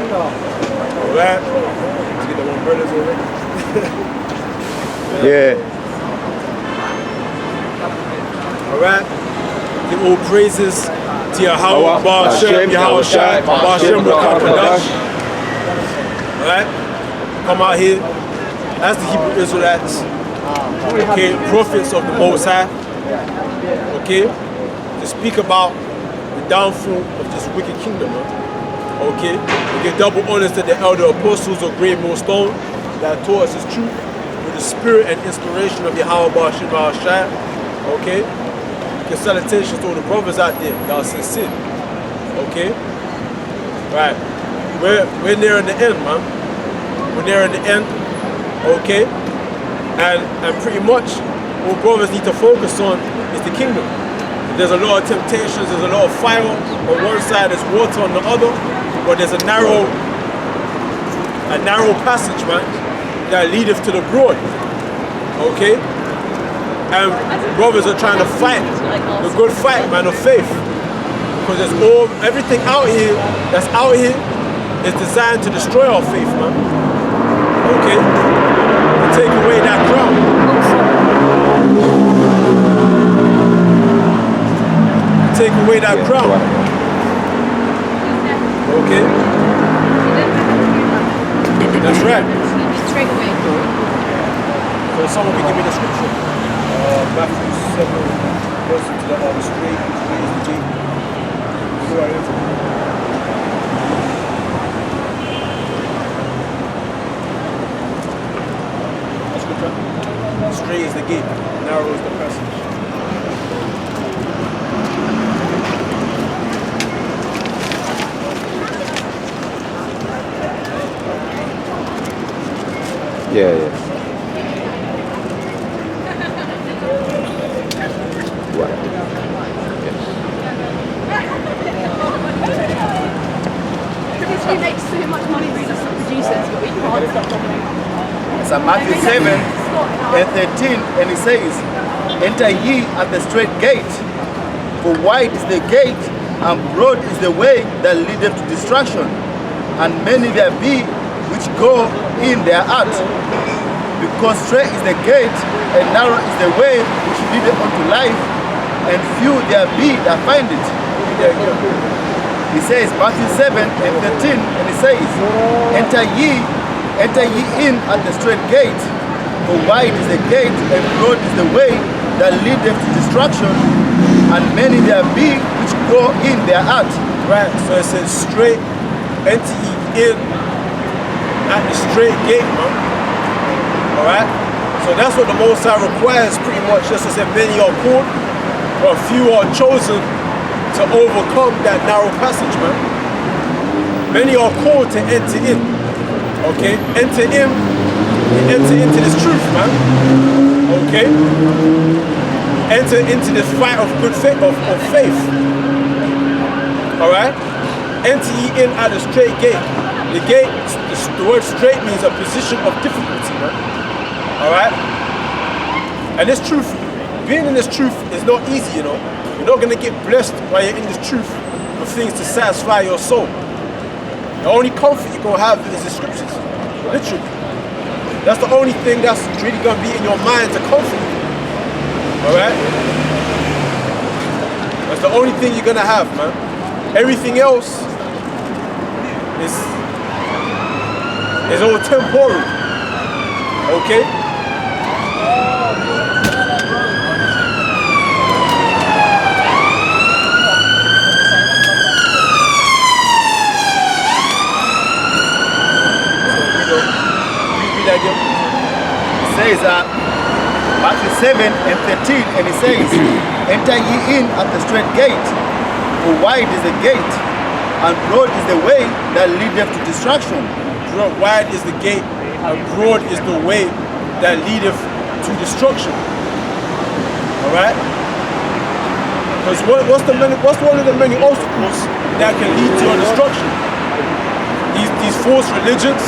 Alright. Let's get the one brothers over. Yeah. Alright. Give all praises to Yahweh, Ba'ashem, Yahweh Shai, Ba'ashem, Rakakadash. Alright. Come out here as the Hebrew Israelites. Okay, prophets of the Most High. Okay. To speak about the downfall of this wicked kingdom. Okay. We give double honors to the elder apostles of Great Millstone that taught us his truth with the spirit and inspiration of Yahweh Ba'ashem Yahweh Shai. Okay. Give salutations to all the brothers out there that are sincere. Okay. Right. We're nearing the end, man. We're nearing the end. Okay. And pretty much what brothers need to focus on is the kingdom. There's a lot of temptations, there's a lot of fire on one side, there's water on the other, but there's a narrow passage, man, that leadeth to the broad. Okay? And brothers are trying to fight the good fight, man, of faith. Because there's everything out here that's out here is designed to destroy our faith, man. Okay? To take away that crown. Take away that crown. Okay? That's right. Straight away. So someone can give me the scripture. Matthew 7, goes into the straight is the gate. Who are you? Straight is the gate, narrow is the passage. Yeah. What? Because we make so much money being producers, but we can't stop dominating. So Matthew 7 and 13, and it says, enter ye at the straight gate, for wide is the gate, and broad is the way that leadeth to destruction, and many there be which go in thereat. Because straight is the gate, and narrow is the way which leadeth unto life, and few there be that find it. It says, Matthew 7 and 13, and it says, enter ye in at the straight gate, for wide is the gate, and broad is the way that leadeth to destruction, and many there be which go in thereat. Right, so it says straight, enter ye in at the straight gate, man. Alright? So that's what the Most High requires pretty much, just as if many are called, but few are chosen to overcome that narrow passage, man. Many are called to enter in. Okay? Enter into this truth, man. Okay? Enter into this fight of good faith, of faith. Alright? Enter ye in at the straight gate. The gate, the word straight means a position of difficulty, man. Alright? And this truth, being in this truth is not easy, you know. You're not going to get blessed while you're in this truth with things to satisfy your soul. The only comfort you're going to have is the scriptures. Literally. That's the only thing that's really going to be in your mind to comfort you. Alright? That's the only thing you're going to have, man. Everything else is all temporal. Okay? It says Matthew 7 and 13, and it says, enter ye in at the straight gate, for wide is the gate, and broad is the way that leadeth to destruction. Wide is the gate, and broad is the way that leadeth to destruction. Alright? Because what's one of the many obstacles that can lead to your destruction? These false religions.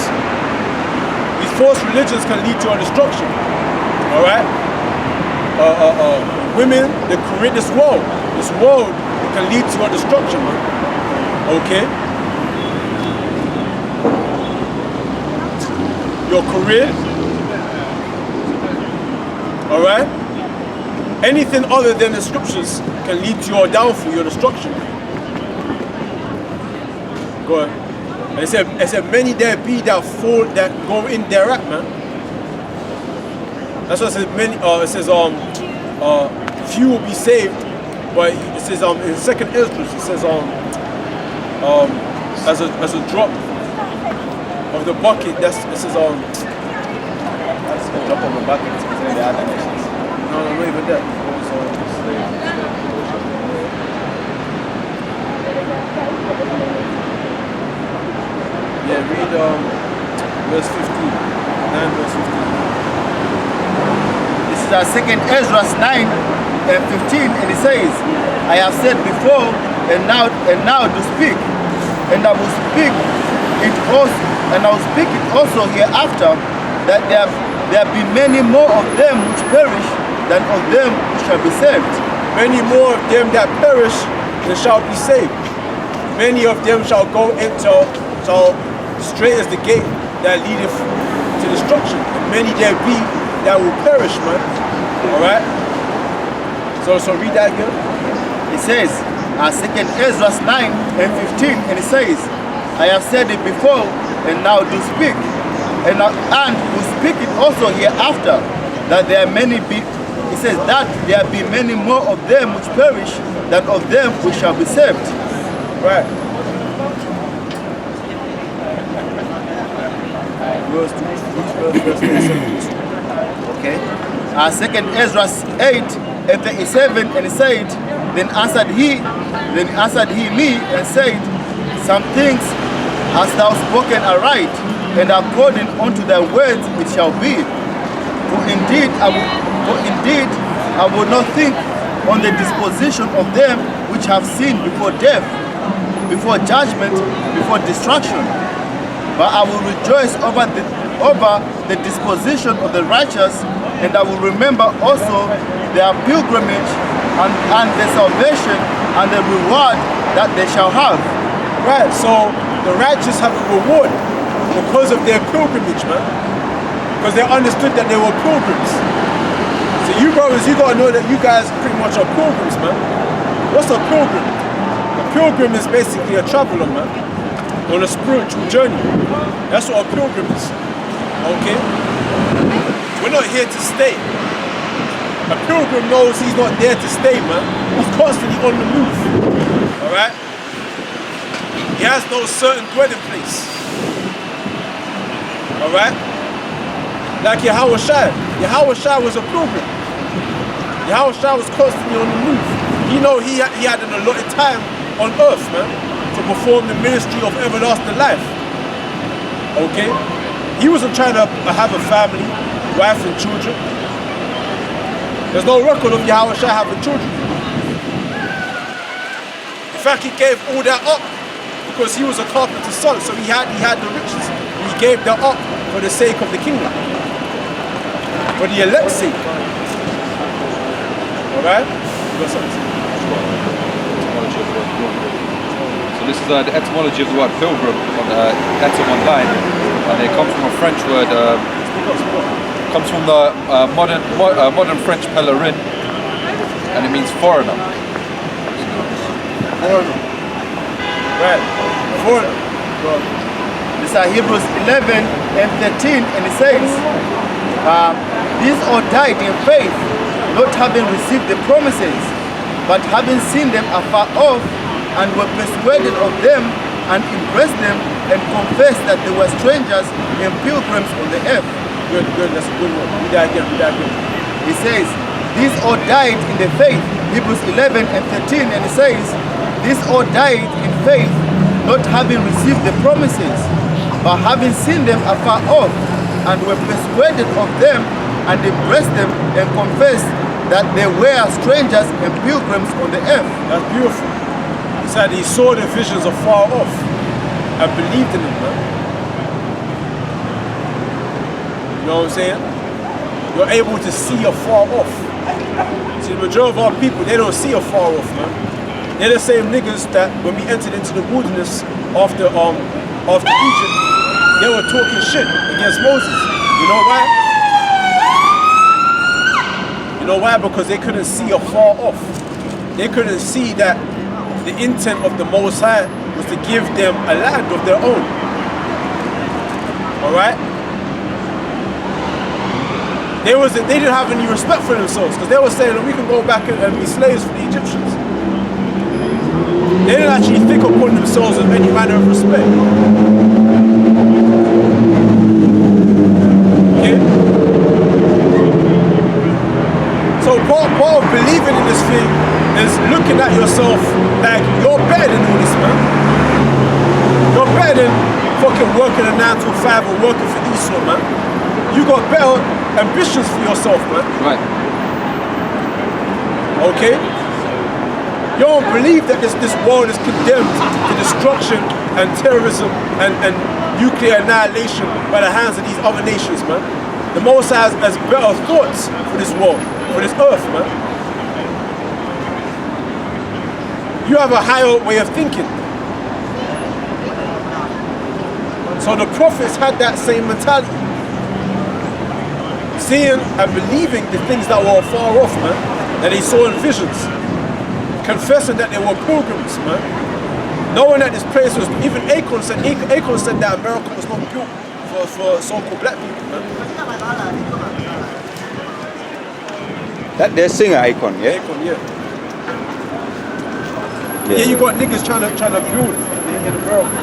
These false religions can lead to our destruction. Alright? Women that create this world. This world can lead to our destruction, man. Okay? your career. All right. Anything other than the scriptures can lead to your downfall, your destruction. Go ahead. And it said many there be that fall, that go in thereat, man. That's what it says. Many. It says few will be saved, but it says in Second Ezra it says as a drop of the bucket. It says That's a drop of the bucket concerning the other nations. no, not even that. Yeah, read verse 15. 9 verse 15. This is our Second Ezra 9 and 15, and it says, I have said before, and now to speak, and I will speak it also, and I will speak it also hereafter, that there be many more of them which perish than of them which shall be saved. Many more of them that perish than shall be saved. Many of them shall go into straight as the gate that leadeth to destruction. And many there be that will perish, man. Alright? So read that again. It says, Second Ezra 9 and 15, and it says, I have said it before, and now do speak, and will speak it also hereafter, that there are many be. It says that there be many more of them which perish than of them which shall be saved. Right. Verse 2. Okay. Second Ezra 8 and 37, and it said, Then answered he me and said, Some things hast thou spoken aright, and according unto thy words it shall be. For indeed I will not think on the disposition of them which have sinned before death, before judgment, before destruction. But I will rejoice over the disposition of the righteous, and I will remember also their pilgrimage and the salvation and the reward that they shall have. Right, so the righteous have a reward because of their pilgrimage, man. Because they understood that they were pilgrims. So you brothers, you gotta know that you guys pretty much are pilgrims, man. What's a pilgrim? A pilgrim is basically a traveler, man, on a spiritual journey. That's what a pilgrim is. Okay? We're not here to stay. A pilgrim knows he's not there to stay, man. He's constantly on the move. Alright? He has no certain dwelling place. Alright? Like Yahushua. Yahushua was a pilgrim. Yahushua was constantly on the move. You know he had an allotted time on earth, man, to perform the ministry of everlasting life. Okay? He wasn't trying to have a family, wife and children. There's no record of Yahushua having children. In fact, he gave all that up because he was a carpenter's son, so he had the riches. He gave that up for the sake of the kingdom, for the elect's sake. Alright? So this is the etymology of the word pilgrim on Etym Online, and it comes from a French word. Comes from the modern French pèlerin, and it means foreigner. Foreigner. Right. Foreigner. This is Hebrews 11 and 13, and it says, these all died in faith, not having received the promises, but having seen them afar off, and were persuaded of them, and embraced them, and confessed that they were strangers and pilgrims on the earth. Good, that's a good one. Read that again. It says, these all died in the faith, Hebrews 11 and 13, and it says, these all died in faith, not having received the promises, but having seen them afar off, and were persuaded of them, and embraced them, and confessed that they were strangers and pilgrims on the earth. That's beautiful. He said he saw the visions afar off and believed in them, man. You know what I'm saying? You're able to see afar off. See, the majority of our people, they don't see afar off, man. They're the same niggas that when we entered into the wilderness after Egypt, they were talking shit against Moses. You know why? You know why? Because they couldn't see afar off. They couldn't see that the intent of the Most High was to give them a land of their own. Alright? They didn't have any respect for themselves because they were saying that we can go back and be slaves for the Egyptians. They didn't actually think upon themselves with any manner of respect. Okay? So part of believing in this thing is looking at yourself like you're better than all this, man. You're better than fucking working a 9 to 5 or working for Esau, man. You got better ambitions for yourself, man. Right. Okay? You don't believe that this world is condemned to destruction and terrorism and nuclear annihilation by the hands of these other nations, man. The Most High has better thoughts for this world, for this earth, man. You have a higher way of thinking. So the prophets had that same mentality. Seeing and believing the things that were far off, man, that they saw in visions. Confessing that they were pilgrims, man. Knowing that this place was, even Akon said that America was not built for so-called black people, man. That their singer Akon, yeah? Akon, yeah. Yeah, you got niggas trying to build in America.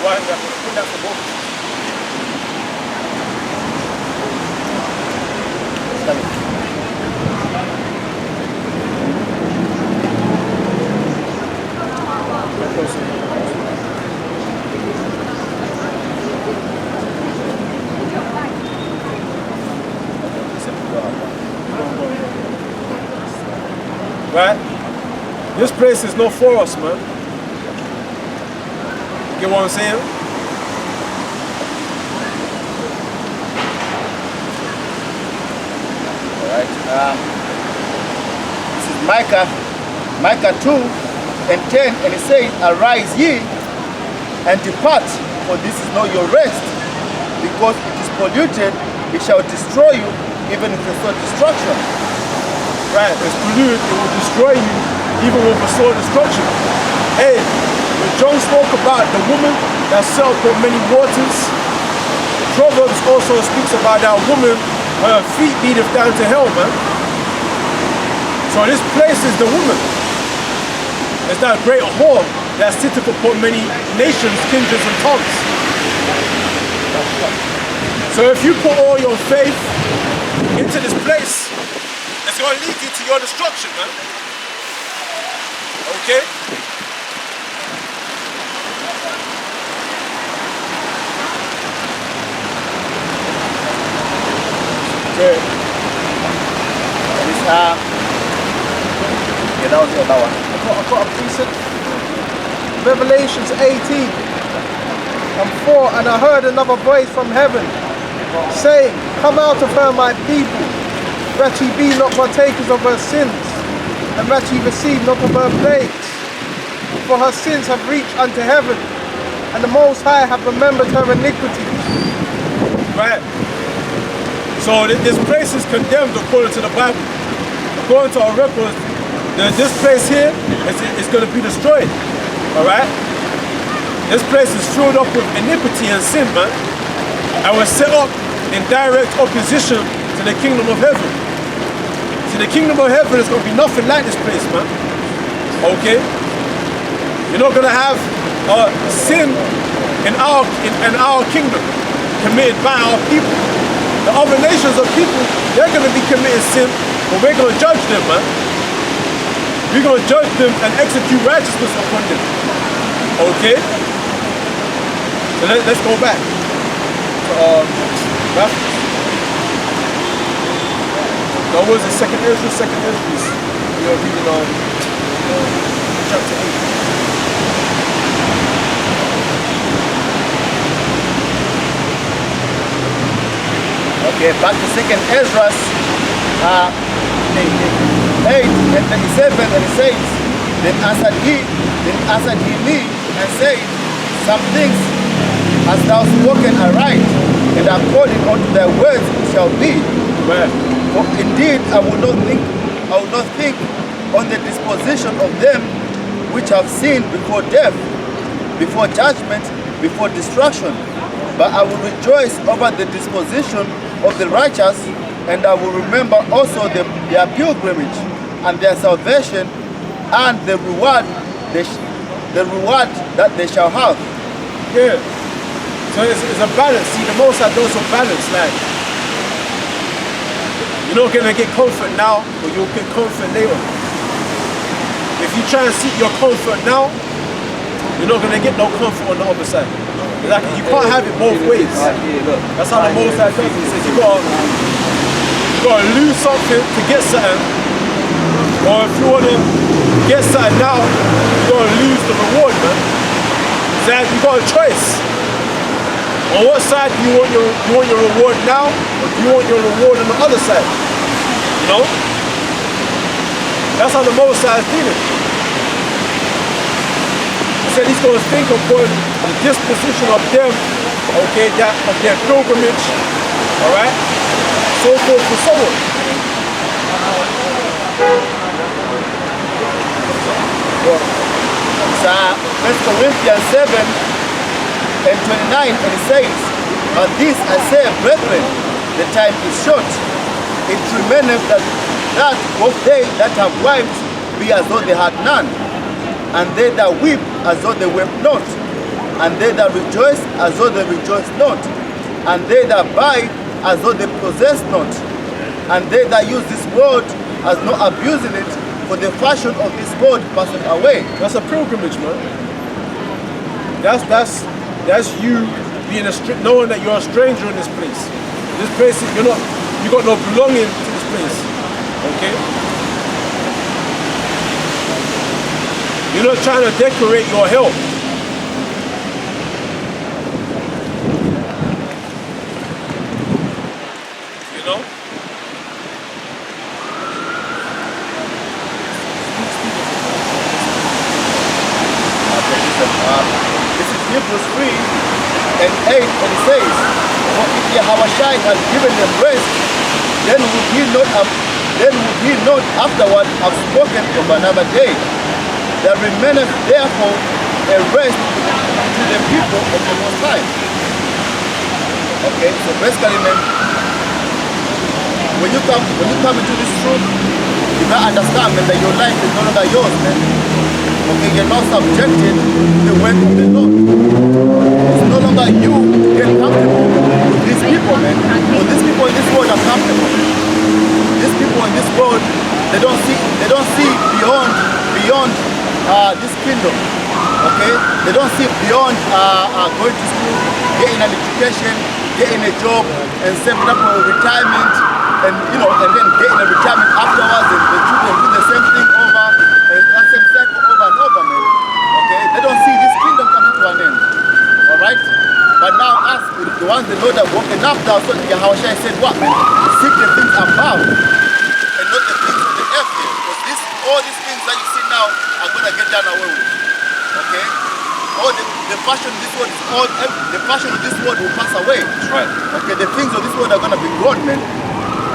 Why is that? Put that for both. Right? This place is not for us, man. You get what I'm saying? Alright. This is Micah 2:10, and it says, "Arise ye and depart, for this is not your rest, because it is polluted, it shall destroy you, even with the sword destruction." Right, it's polluted, it will destroy you, even with a sword destruction. Hey, when John spoke about the woman that sailed upon many waters, Proverbs also speaks about that woman, her feet leadeth down to hell, man. So this place is the woman. It's that great whore that sitteth upon many nations, kindreds, and tongues. So if you put all your faith into this place, it's going to lead you to your destruction, man. Okay? Okay. And it's, yeah, that was the other one. I've got a decent Revelations 18:4, and I heard another voice from heaven saying, "Come out of her, my people, that ye be not partakers of her sins, and that ye receive not of her plagues. For her sins have reached unto heaven, and the Most High have remembered her iniquities." Right. So this place is condemned according to the Bible. According to our records, this place here is going to be destroyed. All right? This place is filled up with iniquity and sin, man. And was set up in direct opposition to the kingdom of heaven. See, the kingdom of heaven is going to be nothing like this place, man. Okay? You're not going to have sin in our kingdom committed by our people. The other nations of people, they're going to be committing sin, but we're going to judge them, man. We're going to judge them and execute righteousness upon them. Okay? So let's go back to Matthew. No, what was it? Second Ezra. We are reading on chapter 8. Okay, back to second Ezra 8 and 37, and it says, Then answered he me and said, Some things hast thou spoken aright, and according unto thy words it shall be. Right. For indeed I will not think on the disposition of them which have sinned before death, before judgment, before destruction. But I will rejoice over the disposition of the righteous, and I will remember also their pilgrimage and their salvation, and the reward that they shall have. Yeah. So it's a balance. See, the Most High does a balance. Like, you're not gonna get comfort now, but you'll get comfort later. If you try and seek your comfort now, you're not gonna get no comfort on the other side. Like, you can't have it both ways. That's how the Most High does it. He says you gotta lose something to get something, or if you wanna get something now, you gotta lose the reward, man. So you got a choice. On what side do you want your reward now, or do you want your reward on the other side? You know? That's how the Most High is dealing. He said he's going to think upon the disposition of them, okay, of their pilgrimage, all right, so forth and so on. It's 1 Corinthians 7 and 29, and it says, But this I say, brethren, the time is short. It remaineth that both they that have wives be as though they had none, and they that weep as though they wept not, and they that rejoice as though they rejoice not, and they that buy as though they possess not, and they that use this world as not abusing it, for the fashion of this world passeth away. That's a pilgrimage, man. That's you being knowing that you're a stranger in this place. This place, you got no belonging to this place. Okay? You're not trying to decorate your hell. You know? This is Hebrews 3 and 8, and it says, For if Yahushua had given them rest, then would he not afterward have spoken of another day? There remaineth therefore a rest to the people of the Most High. Okay, so basically, man, when you come into this truth, you gotta understand, man, that your life is no longer yours, man. Okay, you're not subjected to the work of the Lord. It's no longer you get comfortable with these people, man. Or these people in this world are comfortable. These people in this world, they don't see beyond this kingdom. Okay? They don't see beyond going to school, getting an education, getting a job, and saving up for retirement, and then getting a retirement afterwards, and the children do the same thing over, and that same cycle over and over, man. Okay? They don't see this kingdom coming to an end. Alright? But now us, the ones the Lord have woken up, that's what Yahushua said, what, man? Seek the things above, and not the things of the earth, because all these things that you see now are going to get done away with. Okay? All the fashion of this world is all, the fashion of this world will pass away. That's right. Okay, the things of this world are gonna be gone, man.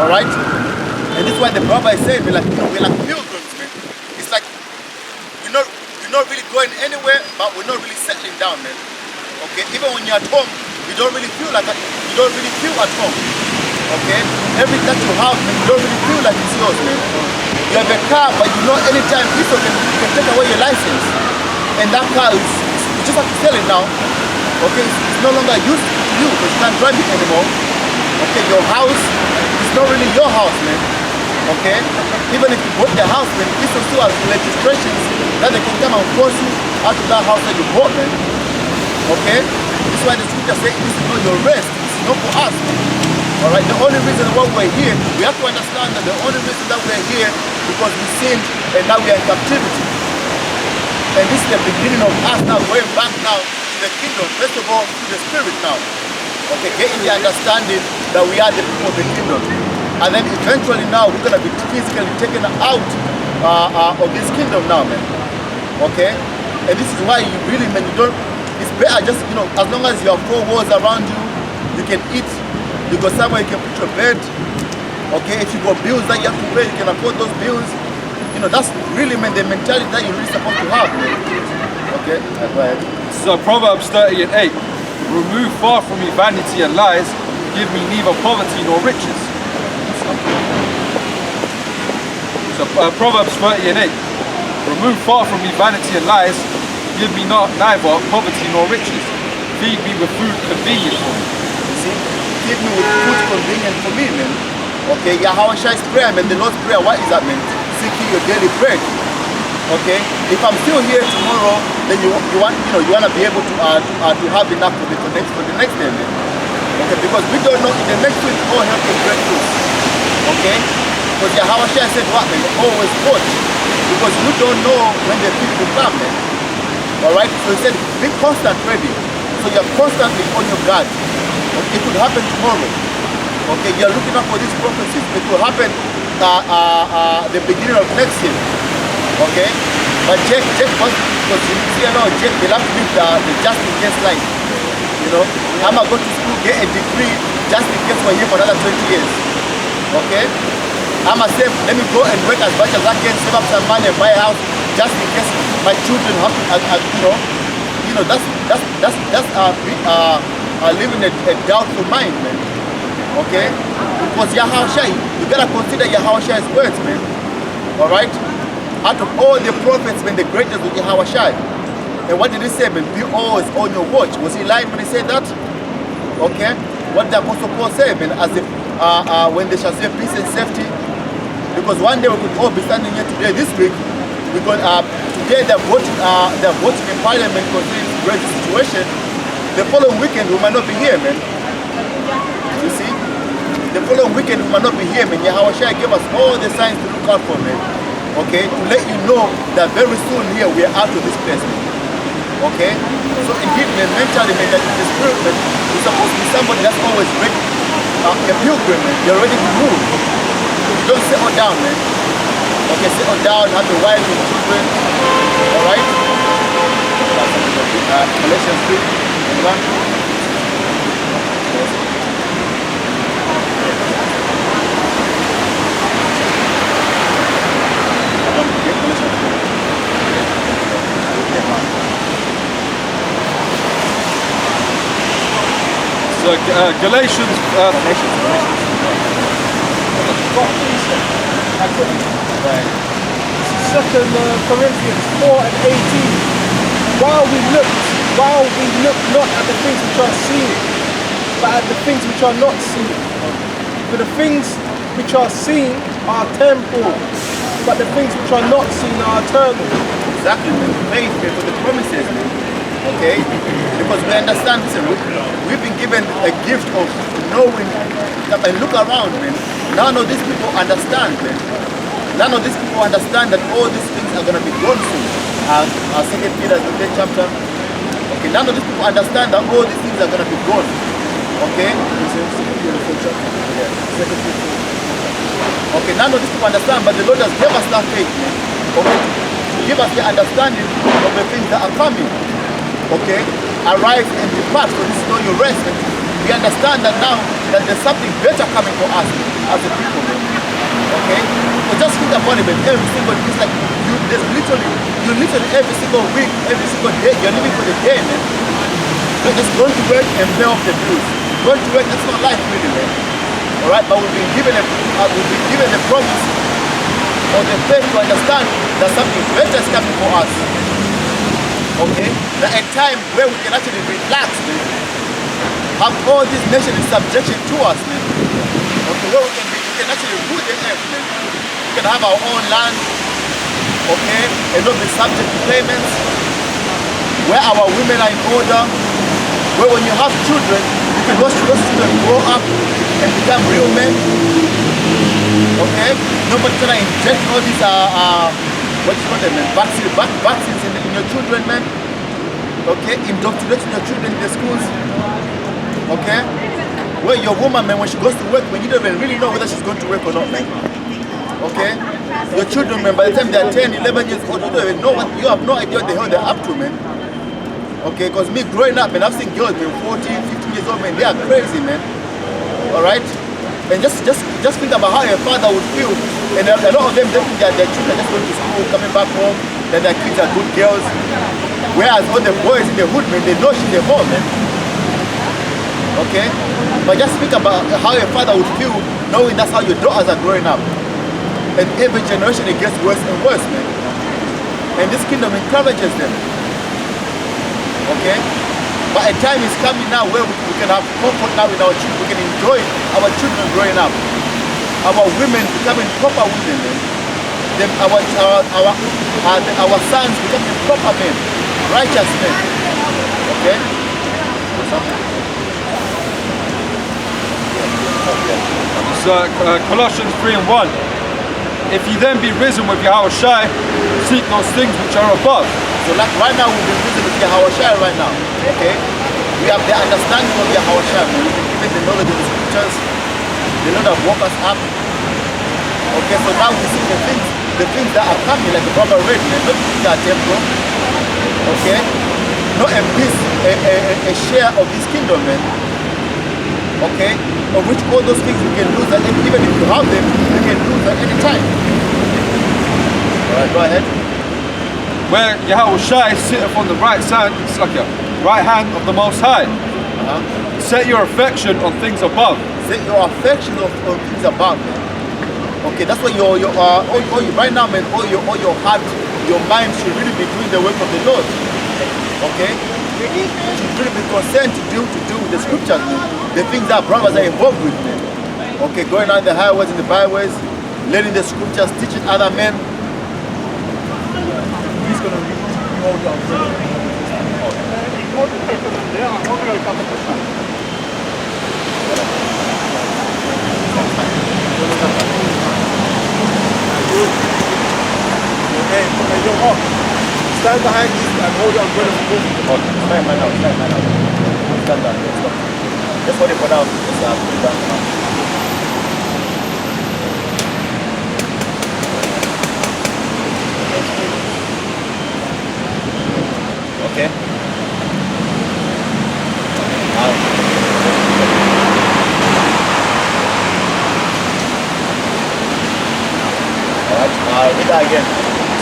All right, and this is why the Prophet is saying, we're like pilgrims, man. It's like we're not really going anywhere, but we're not really settling down, man. Okay, even when you're at home, you don't really feel at home. Okay, everything that you have, man, you don't really feel like it's yours, man. You have a car, but you know anytime you can take away your license, and that car you just have to sell it now. Okay, it's no longer used to you because you can't drive it anymore. Okay, your house is not really your house, man. Okay, even if you bought the house, man, this will still have registrations that they can come and force you out of that house that you bought, man. Okay, this is why the scripture says this is not your rest. This is not for us. Alright, the only reason why we're here, we have to understand that the only reason that we're here because we sinned and now we are in captivity. And this is the beginning of us now going back now to the kingdom, first of all to the spirit now. Okay, getting the understanding that we are the people of the kingdom. And then eventually now we're gonna be physically taken out of this kingdom now, man. Okay? And this is why you really, man, you don't, it's better just, you know, as long as you have 4 walls around you, you can eat. You got somewhere you can put your bed. Okay, if you got bills that you have to pay, you can afford those bills. You know, that's really, man, the mentality that you're really supposed to have, man. Okay, go ahead. So Proverbs 30:8, remove far from me vanity and lies, give me neither poverty nor riches. So Proverbs 30:8, remove far from me vanity and lies, give me neither poverty nor riches. Feed me with food convenient for me. You see? Feed me with food convenient for me, man. Okay, Yahweh's prayer, man, the Lord's prayer, what is that, man? Seeking your daily bread. Okay, if I'm still here tomorrow, then you want to be able to have enough for the next day, man. Okay, because we don't know in the next week all hell can break loose. Okay, because Yahweh said what, man? Always watch, because you don't know when the people come, man. All right, so he said be constant ready, so you're constantly on your guard. Okay, it could happen tomorrow. Okay, you're looking up for these prophecies. It will happen the beginning of next year. Okay, but check first, because you see, you know, check, they have to live the just in case life. You know, I'm gonna go to school, get a degree, just in case we're here for another 20 years. Okay, I'm gonna save, let me go and work as much as I can, save up some money and buy a house, just in case my children have to, that's living a doubtful mind, man. Okay, because Yahweh, you gotta consider Yahweh's words, man. All right. Out of all the prophets, man, the greatest was Yahweh. And what did he say, man? Be always on your watch. Was he lying when he said that? Okay. What the Apostle Paul said, man, as if when they shall say peace and safety, because one day we could all be standing here today, this week, because today they're voting in Parliament concerning this great situation. The following weekend we might not be here, man. You see? The following weekend we might not be here, man. Yahweh gave us all the signs to look out for, man. Okay, to let you know that very soon here we are out of this place, man. Okay, so indeed, man, mentally, man, that the spirit, man, is supposed to be somebody that's always ready, a pilgrim, man. You're ready to move. You don't settle down, man. Okay, settle down, have a wife and children. All right. Galatians 3:1. So Galatians. Second Corinthians 4:18. While we look not at the things which are seen, but at the things which are not seen. For the things which are seen are temporal, but the things which are not seen are eternal. Exactly, man. Faith for the promises, man. Okay? Because we understand, listen, we've been given a gift of knowing, and look around, man. None of these people understand, man. None of these people understand that all these things are going to be gone soon. Our 2 Peter, the 10th chapter. Okay, none of these people understand that all these things are going to be gone. Okay? Okay, none of these people understand, but the Lord has given us that faith, man. Okay? To give us the understanding of the things that are coming. Okay? arise and depart, for this is not your rest. We understand that now that there's something better coming for us as a people, man. Okay? So just think about it, man. Every single day, it's like you literally every single week, every single day, you're living for the day, man. You're just going to work and pay off the bills. Going to work, that's not life really, man. Alright, but we've been given a promise of the faith to understand that something better is coming for us. Okay? That a time where we can actually relax, man. Have all these nations in subjection to us, man. Okay, where we can actually rule the earth, man. We can have our own land, okay, and not be subject to payments. Where our women are in order. Where when you have children, you can watch those children grow up and become real men. Okay? Nobody trying to inject all these what you call them, man? Vaccines in your children, man. Okay? Indoctrinating your children in the schools. Okay? Where your woman, man, when she goes to work, when you don't even really know whether she's going to work or not, man. Okay? Your children, man, by the time they're 10, 11 years old, you don't even know you have no idea what the hell they're up to, man. Okay, because me growing up, man, I've seen girls, man, 14, 15 years old, man, they are crazy, man. Alright? And just think about how a father would feel. And a lot of them, they think that their children are just going to school, coming back home, that their kids are good girls. Whereas all the boys in the hood, man, they know she's a whore, man. Okay? But just think about how a father would feel knowing that's how your daughters are growing up. And every generation it gets worse and worse, man. And this kingdom encourages them. Okay? But a time is coming now where we can have comfort now with our children. We can enjoy our children growing up. Our women becoming proper women, man. Our sons becoming proper men, righteous men. Okay? So Colossians 3:1. If you then be risen with Yahushua, seek those things which are above. So like right now we've been risen with Yahushua right now. Okay? We have the understanding of Yahushua. We've been given the knowledge of the scriptures. The Lord have woke us up. Okay, so now we see the things that are coming, like the brother read, man, not the things that are temporal. Okay? Not a piece, a share of this kingdom, man. Okay? Of which all those things you can lose, and even if you have them, you can lose at any time. Alright, go ahead. Where Yahushua sitteth on the right side, it's like a right hand of the Most High. Set your affection on things above. Set your affection on things above, man. Okay, that's why right now, man, all your heart, your mind should really be doing the work of the Lord. Okay? You should really be concerned to do with the scriptures, man. The things that brothers are involved with, man. Okay, going on the highways and the byways, learning the scriptures, teaching other men. He's gonna hold on. Stand behind this and hold on, brother. Stand right now, stand right now. Stand down, stop. Just hold it for now. Just put it down now. Okay. Alright, read that again.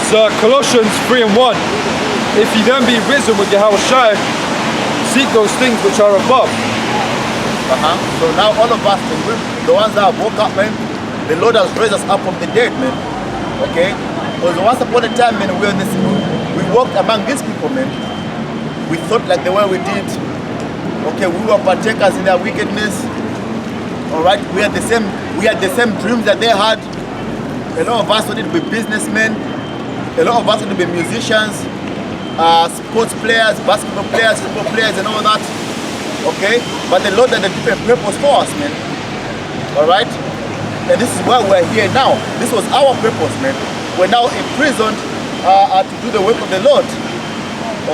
So Colossians 3:1. If you then be risen with Yahushua, seek those things which are above. So now all of us, the ones that woke up, man, the Lord has raised us up from the dead, man. Okay? Because once upon a time, man, we walked among these people, man. We thought like the way we did. Okay, we were partakers in their wickedness. Alright, we had the same dreams that they had. A lot of us wanted to be businessmen. A lot of us wanted to be musicians, sports players, basketball players, football players, and all that. Okay? But the Lord had a different purpose for us, man. Alright? And this is why we're here now. This was our purpose, man. We're now imprisoned to do the work of the Lord.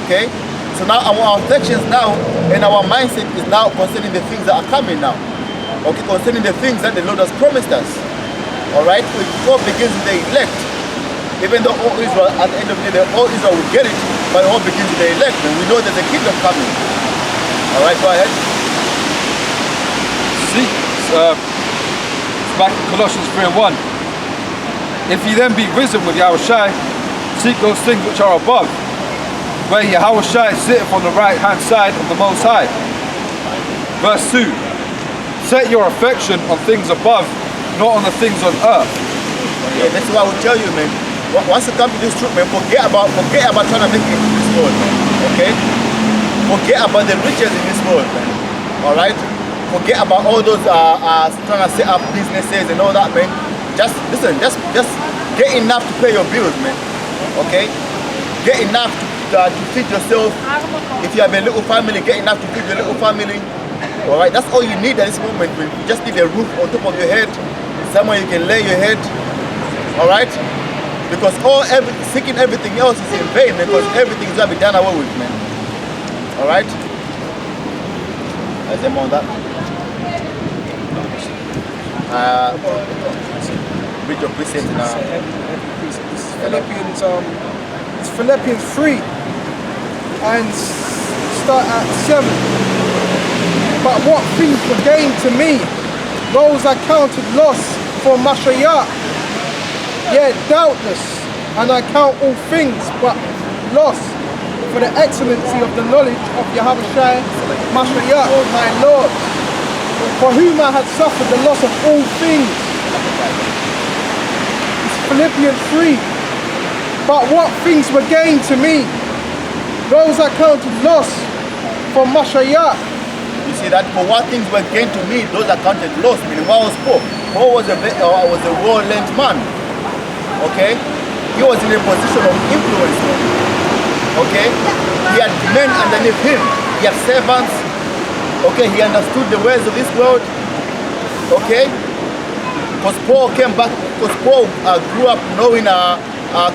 Okay? So now our affections now and our mindset is now concerning the things that are coming now. Okay? Concerning the things that the Lord has promised us. Alright? It all begins with the elect. Even though all Israel, at the end of the day, all Israel will get it, but it all begins with the elect, and we know there's a kingdom coming. All right, go ahead. See, it's back in Colossians 3:1. If ye then be risen with Yahushua, seek those things which are above, where Yahushua sitteth on the right hand side of the Most High. Verse 2. Set your affection on things above, not on the things on earth. Yeah, that's what I will tell you, man. Once you come to this truth, man, forget about trying to make it in this world, man. Okay? Forget about the riches in this world, man. All right? Forget about all those trying to set up businesses and all that, man. Just listen. Just get enough to pay your bills, man. Okay? Get enough to feed yourself. If you have a little family, get enough to feed your little family. All right? That's all you need at this moment, man. You just need a roof on top of your head, somewhere you can lay your head. All right? Because seeking everything else is in vain, because everything is going to be done away with, man. All right? Is there more on that? Read your precepts in It's Philippians 3 and start at 7. But what things were gain to me, those I counted loss for Mashiach. Yeah, doubtless, and I count all things but loss for the excellency of the knowledge of Yahushua Mashiach, my Lord, for whom I had suffered the loss of all things. It's Philippians 3. But what things were gained to me, those I counted loss for Mashiach. You see that for what things were gained to me, those I counted loss. Meaning what was Paul? Paul was a well-learned man. Okay? He was in a position of influence. Okay? He had men underneath him. He had servants. Okay? He understood the ways of this world. Okay? Because Paul came back, because Paul grew up knowing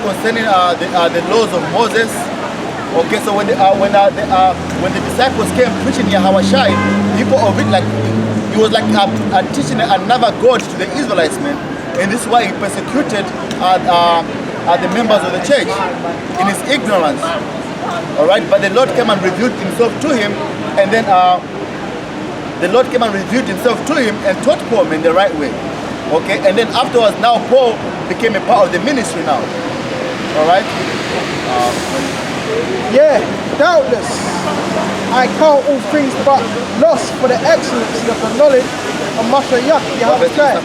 concerning the laws of Moses. Okay, so when the disciples came preaching Yahushua, people of it like he was like teaching another God to the Israelites, man. And this is why he persecuted the members of the church in his ignorance. All right, but the Lord came and revealed himself to him, and then the Lord came and revealed himself to him and taught Paul in the right way. Okay, and then afterwards, now Paul became a part of the ministry now. All right. Yeah, doubtless, I count all things but loss for the excellency of the knowledge of Mashiach Yahushua.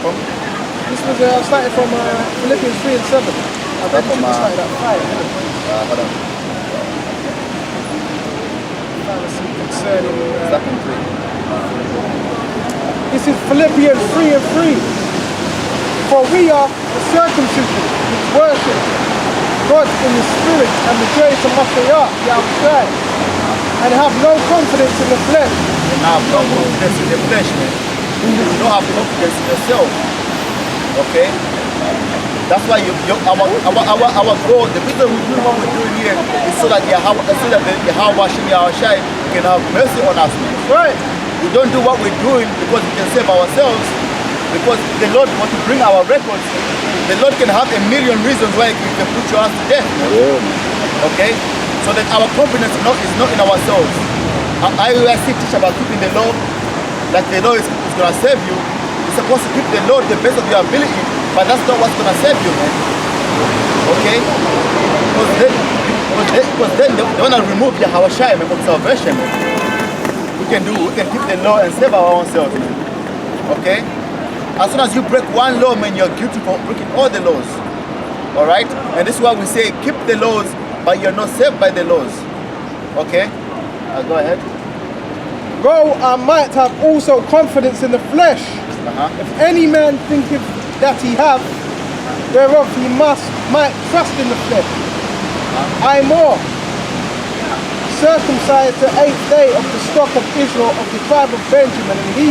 This was started from Philippians 3 and 7. I think we started at 5. Hold on. Concerning this is Philippians 3 and 3. For we are the circumcision which worship God in the spirit and the grace of Mashiach Yahushua, and have no confidence in the flesh. And have no confidence in the flesh, man. You don't have confidence in yourself. Okay? That's why our goal, the reason we do what we're doing here is so that the Yahushua can have mercy on us, man. Right. We don't do what we're doing because we can save ourselves, because the Lord wants to bring our records. The Lord can have a million reasons why He can put your ass to death. Okay? So that our confidence is not in ourselves. I still teach about keeping the law, like the law is going to save you. You're supposed to keep the law to the best of your ability, but that's not what's going to save you, man. Okay? Because then they want to remove Yahushua from salvation, man. We can keep the law and save our own selves, man. Okay? As soon as you break one law, man, you're guilty for breaking all the laws. All right? And this is why we say keep the laws, but you're not saved by the laws. Okay? Go ahead. Though I might have also confidence in the flesh, if any man thinketh that he have, thereof he might trust in the flesh. I more circumcised the 8th day of the stock of Israel of the tribe of Benjamin, and he